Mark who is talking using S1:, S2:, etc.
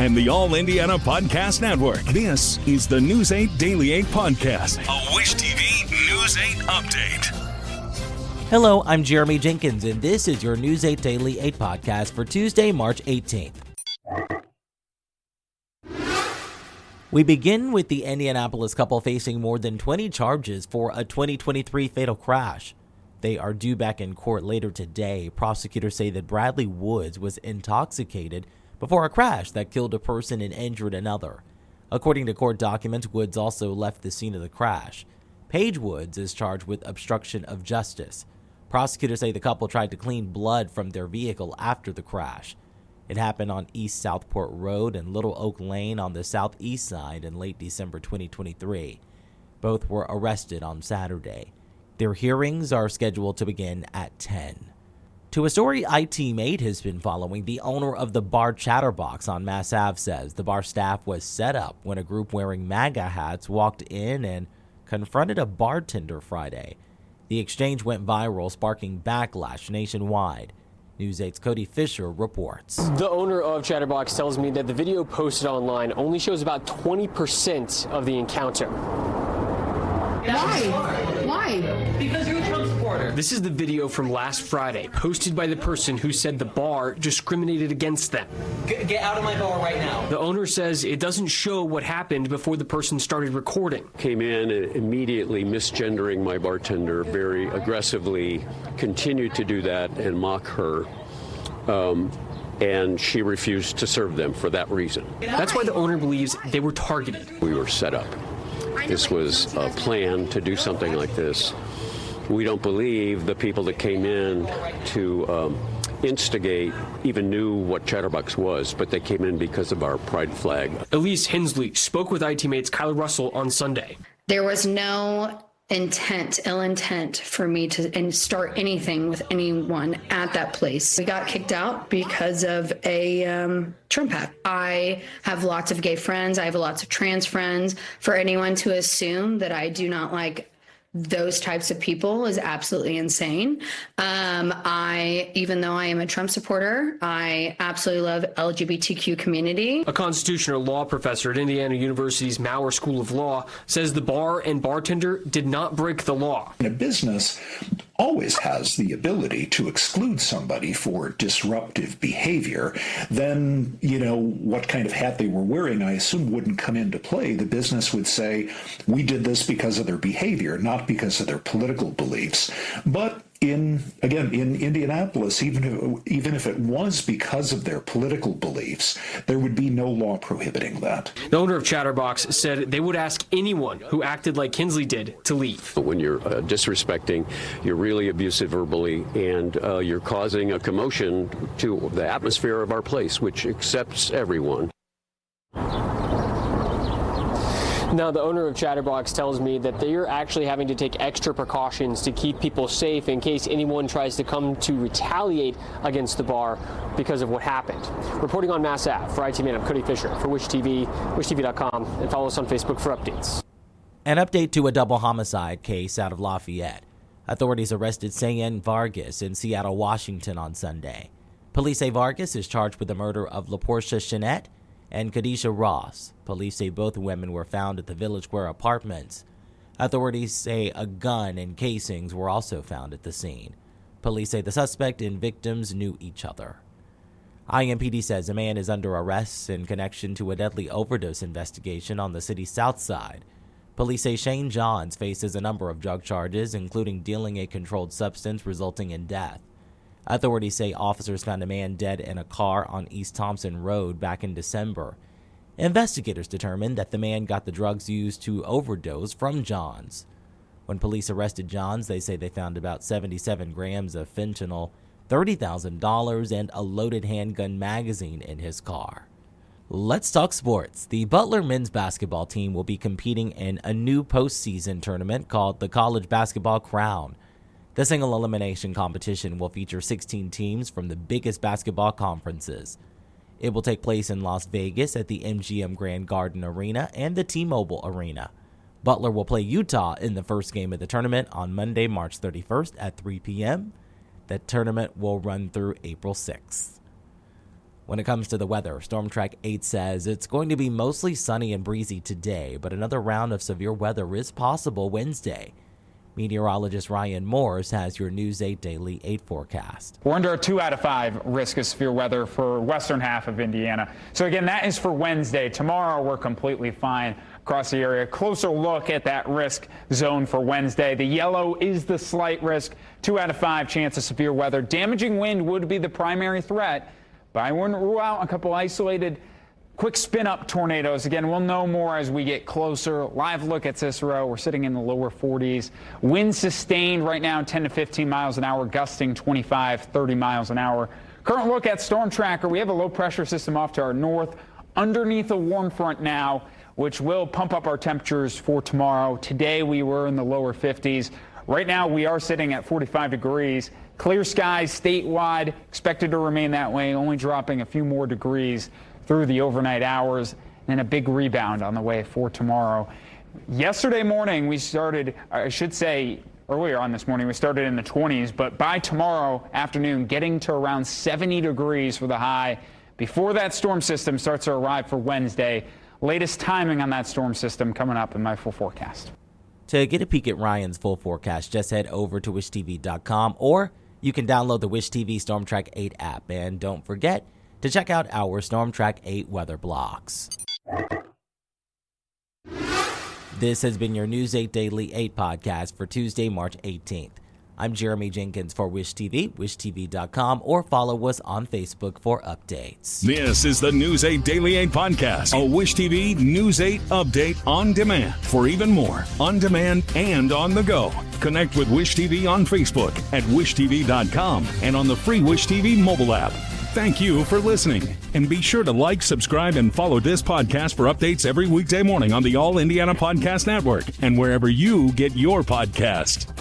S1: and the All Indiana Podcast Network. This is the News 8 Daily 8 Podcast, a Wish TV News 8 update.
S2: Hello, I'm Jeremy Jenkins, and this is your News 8 Daily 8 Podcast for Tuesday, March 18th. We begin with the Indianapolis couple facing more than 20 charges for a 2023 fatal crash. They are due back in court later today. Prosecutors say that Bradley Woods was intoxicated before a crash that killed a person and injured another. According to court documents, Woods also left the scene of the crash. Paige Woods is charged with obstruction of justice. Prosecutors say the couple tried to clean blood from their vehicle after the crash. It happened on East Southport Road and Little Oak Lane on the southeast side in late December 2023. Both were arrested on Saturday. Their hearings are scheduled to begin at 10. To a story IT8 has been following, the owner of the bar Chatterbox on Mass Ave says the bar staff was set up when a group wearing MAGA hats walked in and confronted a bartender Friday. The exchange went viral, sparking backlash nationwide. News 8's Cody Fisher reports.
S3: The owner of Chatterbox tells me that the video posted online only shows about 20% of the encounter.
S4: Why?
S5: Because you're a Trump supporter.
S3: This is the video from last Friday, posted by the person who said the bar discriminated against them.
S5: Get out of my bar right now.
S3: The owner says it doesn't show what happened before the person started recording.
S6: Came in and immediately misgendering my bartender very aggressively, continued to do that and mock her. And she refused to serve them for that reason.
S3: That's why the owner believes they were targeted.
S6: We were set up. This was a plan to do something like this. We don't believe the people that came in to instigate even knew what Chatterbox was, but they came in because of our pride flag.
S3: Elise Hensley spoke with IT8's Kyler Russell on Sunday.
S4: There was no ill intent for me to start anything with anyone at that place. We got kicked out because of a Trump hat. I have lots of gay friends. I have lots of trans friends. For anyone to assume that I do not like those types of people is absolutely insane. Even though I am a Trump supporter, I absolutely love LGBTQ community.
S3: A constitutional law professor at Indiana University's Maurer School of Law says the bar and bartender did not break the law.
S7: A business always has the ability to exclude somebody for disruptive behavior. Then, what kind of hat they were wearing, I assume, wouldn't come into play. The business would say, we did this because of their behavior, not because of their political beliefs. But in Indianapolis, even if it was because of their political beliefs, there would be no law prohibiting that.
S3: The owner of Chatterbox said they would ask anyone who acted like Hensley did to leave.
S6: When you're disrespecting, you're really abusive verbally, and you're causing a commotion to the atmosphere of our place, which accepts everyone.
S3: Now, the owner of Chatterbox tells me that they're actually having to take extra precautions to keep people safe in case anyone tries to come to retaliate against the bar because of what happened. Reporting on Mass Ave, for IT8, I'm Cody Fisher for Wish TV, wishtv.com, and follow us on Facebook for updates.
S2: An update to a double homicide case out of Lafayette. Authorities arrested Sayen Vargas in Seattle, Washington on Sunday. Police say Vargas is charged with the murder of LaPortia Chenette and Kadisha Ross. Police say both women were found at the Village Square apartments. Authorities say a gun and casings were also found at the scene. Police say the suspect and victims knew each other. IMPD says a man is under arrest in connection to a deadly overdose investigation on the city's south side. Police say Shane Johns faces a number of drug charges, including dealing a controlled substance resulting in death. Authorities say officers found a man dead in a car on East Thompson Road back in December. Investigators determined that the man got the drugs used to overdose from Johns. When police arrested Johns, they say they found about 77 grams of fentanyl, $30,000, and a loaded handgun magazine in his car. Let's talk sports. The Butler men's basketball team will be competing in a new postseason tournament called the College Basketball Crown. The single elimination competition will feature 16 teams from the biggest basketball conferences. It will take place in Las Vegas at the MGM Grand Garden Arena and the T-Mobile Arena. Butler will play Utah in the first game of the tournament on Monday, March 31st at 3 p.m. The tournament will run through April 6th. When it comes to the weather, Storm Track 8 says it's going to be mostly sunny and breezy today, but another round of severe weather is possible Wednesday. Meteorologist Ryan Morse has your News 8 Daily 8 forecast.
S8: We're under a 2 out of 5 risk of severe weather for western half of Indiana. So again, that is for Wednesday. Tomorrow, we're completely fine across the area. Closer look at that risk zone for Wednesday. The yellow is the slight risk, 2 out of 5 chance of severe weather. Damaging wind would be the primary threat, but I wouldn't rule out a couple isolated quick spin-up tornadoes. Again, we'll know more as we get closer. Live look at Cicero. We're sitting in the lower 40s. Wind sustained right now 10 to 15 miles an hour, gusting 25, 30 miles an hour. Current look at Storm Tracker. We have a low-pressure system off to our north, underneath a warm front now, which will pump up our temperatures for tomorrow. Today, we were in the lower 50s. Right now, we are sitting at 45 degrees. Clear skies statewide, expected to remain that way, only dropping a few more degrees through the overnight hours, and a big rebound on the way for tomorrow. Yesterday morning, we started, I should say earlier on this morning, we started in the 20s, but by tomorrow afternoon, getting to around 70 degrees for the high before that storm system starts to arrive for Wednesday. Latest timing on that storm system coming up in my full forecast.
S2: To get a peek at Ryan's full forecast, just head over to wishtv.com, or you can download the Wish TV Storm Track 8 app. And don't forget to check out our Storm Track 8 weather blogs. This has been your News 8 Daily 8 podcast for Tuesday, March 18th. I'm Jeremy Jenkins for Wish TV, wishtv.com, or follow us on Facebook for updates.
S1: This is the News 8 Daily 8 podcast, a Wish TV News 8 update on demand. For even more, on demand and on the go, connect with Wish TV on Facebook at wishtv.com and on the free Wish TV mobile app. Thank you for listening, and be sure to like, subscribe, and follow this podcast for updates every weekday morning on the All Indiana Podcast Network and wherever you get your podcast.